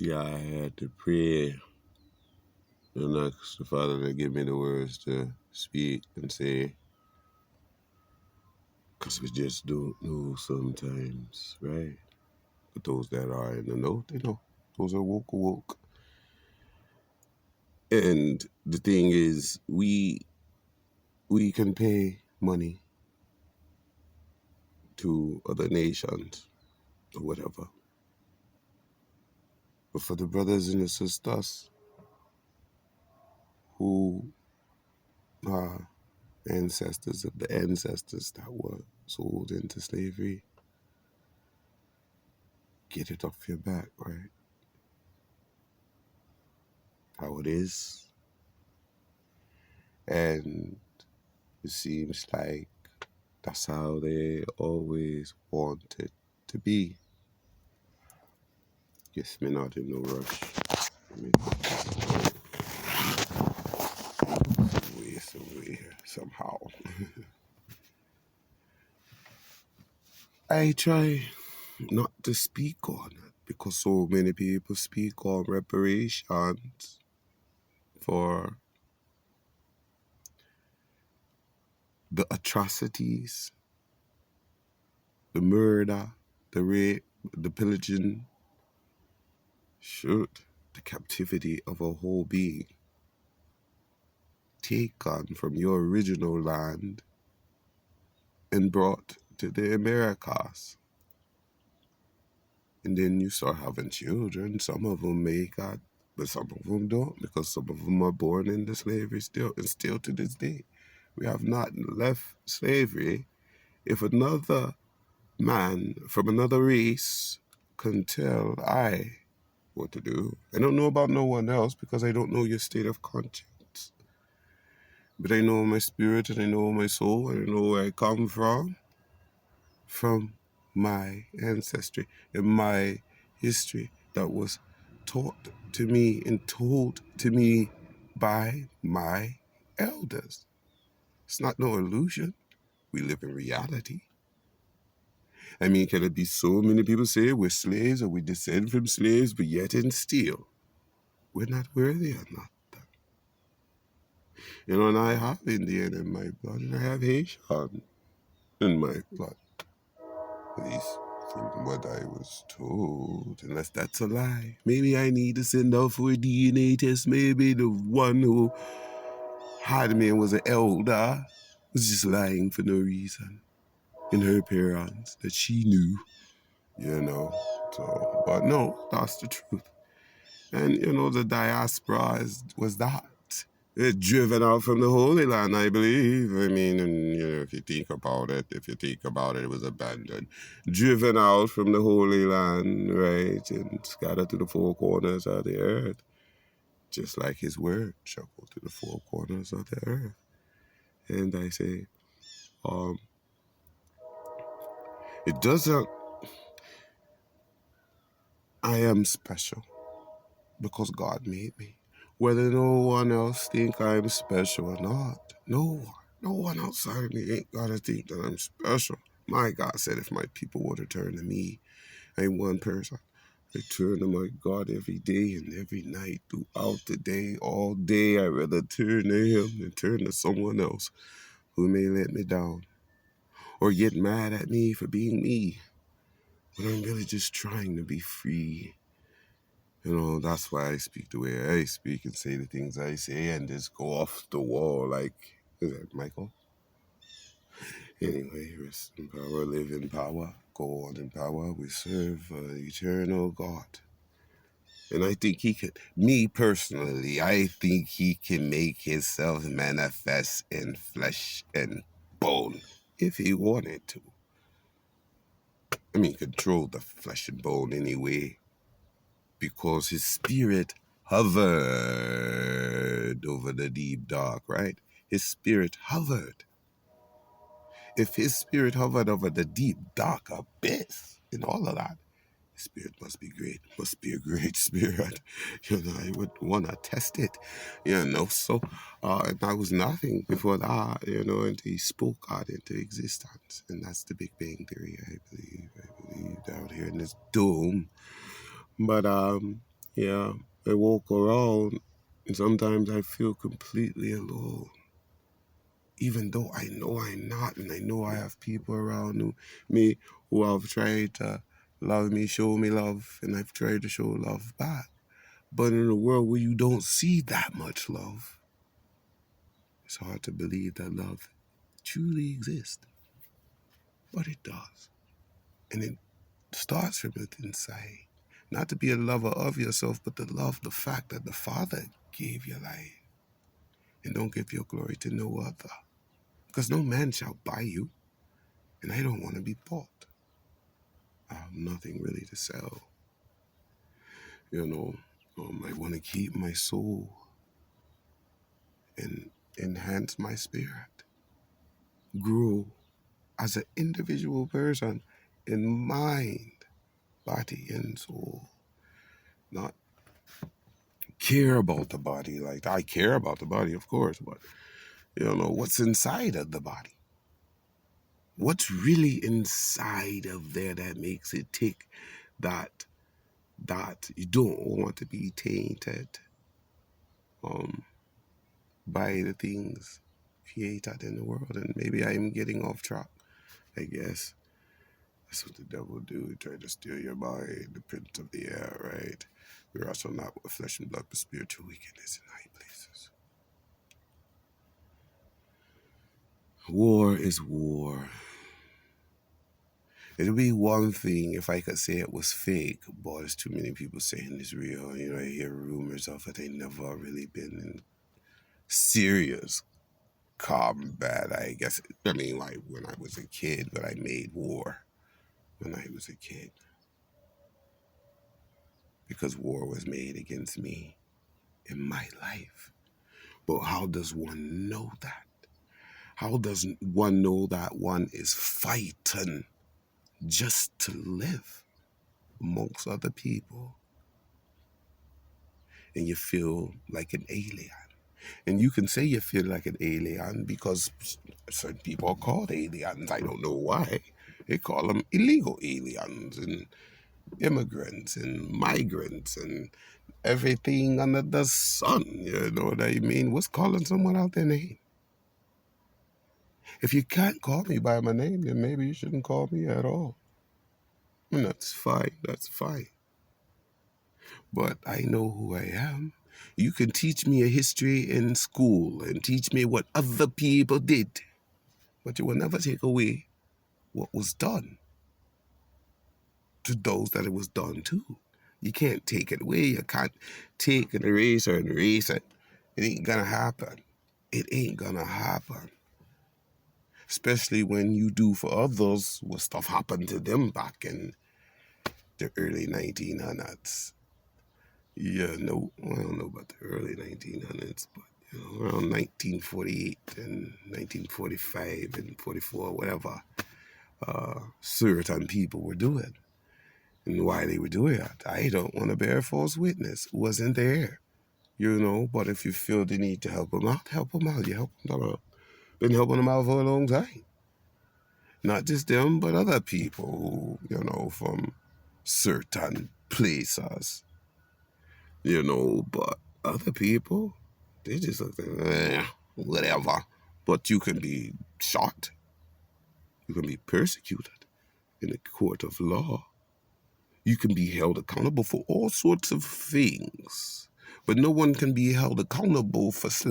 Yeah, I had to pray and ask the Father to give me the words to speak and say, because we just don't know sometimes, right? But those that are in the know, they know. Those are woke. And the thing is, we can pay money to other nations or whatever. But for the brothers and the sisters who are ancestors of the ancestors that were sold into slavery, get it off your back, right? How it is. And it seems like that's how they always want it to be. Guess me not in no rush. I mean, some way somehow. I try not to speak on it because so many people speak on reparations for the atrocities, the murder, the rape, the pillaging, shoot, the captivity of a whole being taken from your original land and brought to the Americas. And then you start having children. Some of them make it, but some of them don't, because some of them are born into slavery still, and still to this day. We have not left slavery. If another man from another race can tell I what to do, I don't know about no one else because I don't know your state of conscience. But I know my spirit and I know my soul and I know where I come from my ancestry and my history that was taught to me and told to me by my elders. It's not no illusion. We live in reality. I mean, can it be so many people say we're slaves or we descend from slaves, but yet and still, we're not worthy or not? You know, and I have Indian in my blood and I have Haitian in my blood. At least from what I was told, unless that's a lie. Maybe I need to send off for a DNA test. Maybe the one who had me and was an elder was just lying for no reason. And her parents that she knew, you know. So, but no, that's the truth. And, you know, the diaspora was that. It's driven out from the Holy Land, I believe. I mean, and, you know, if you think about it, it was abandoned. Driven out from the Holy Land, right, and scattered to the four corners of the earth. Just like his word shall go to the four corners of the earth. And I say, it doesn't, I am special because God made me. Whether no one else think I'm special or not, no one outside of me ain't gotta think that I'm special. My God said if my people were to turn to me, I ain't one person. I turn to my God every day and every night, throughout the day, all day. I rather turn to him than turn to someone else who may let me down or get mad at me for being me. But I'm really just trying to be free. You know, that's why I speak the way I speak and say the things I say and just go off the wall like, is that Michael? Anyway, rest in power, live in power, go on in power. We serve an eternal God. And I think he can, me personally, I think he can make himself manifest in flesh and bone if he wanted to. I mean, control the flesh and bone anyway, because his spirit hovered over the deep dark, right? His spirit hovered. If his spirit hovered over the deep dark abyss and all of that, his spirit must be great, must be a great spirit. You know, I would want to test it, you know. So, and I was nothing before that, you know, and he spoke God into existence. And that's the Big Bang Theory, I believe down here in this dome. But Yeah, I walk around and sometimes I feel completely alone. Even though I know I'm not, and I know I have people around me who have tried to love me, show me love, and I've tried to show love back. But in a world where you don't see that much love, it's hard to believe that love truly exists. But it does. And it starts from within inside. Not to be a lover of yourself, but to love the fact that the Father gave you life. And don't give your glory to no other. Because no man shall buy you. And I don't want to be bought. I have nothing really to sell. I want to keep my soul and enhance my spirit. Grow as an individual person in mind, body, and soul. Not care about the body. Like, I care about the body, of course, but what's inside of the body. What's really inside of there that makes it tick, that you don't want to be tainted by the things created in the world. And maybe I'm getting off track, I guess. That's what the devil do, try to steal your mind, the prince of the air, right? We wrestle not with flesh and blood, but spiritual wickedness in high places. War is war. It'd be one thing if I could say it was fake, but there's too many people saying it's real. I hear rumors of it. Ain't never really been in serious combat, I guess. I mean, like when I was a kid, but I made war when I was a kid. Because war was made against me in my life. But how does one know that? How does one know that one is fighting just to live amongst other people? And you feel like an alien. And you can say you feel like an alien because certain people are called aliens. I don't know why. They call them illegal aliens and immigrants and migrants and everything under the sun. You know what I mean? What's calling someone out their name? If you can't call me by my name, then maybe you shouldn't call me at all. And that's fine. That's fine. But I know who I am. You can teach me a history in school and teach me what other people did, but you will never take away what was done to those that it was done to. You can't take it away. You can't take an eraser and erase it. It ain't gonna happen. It ain't gonna happen. Especially when you do for others what stuff happened to them back in the early 1900s. I don't know about the early 1900s, but around 1948 and 1945 and 44, whatever, certain people were doing. And why they were doing it, I don't want to bear false witness. Wasn't there, but if you feel the need to help them out, help them out. You help them out. Been helping them out for a long time. Not just them, but other people, from certain places, but other people, they just look like, whatever. But you can be shot. You can be persecuted in a court of law. You can be held accountable for all sorts of things. But no one can be held accountable for slavery.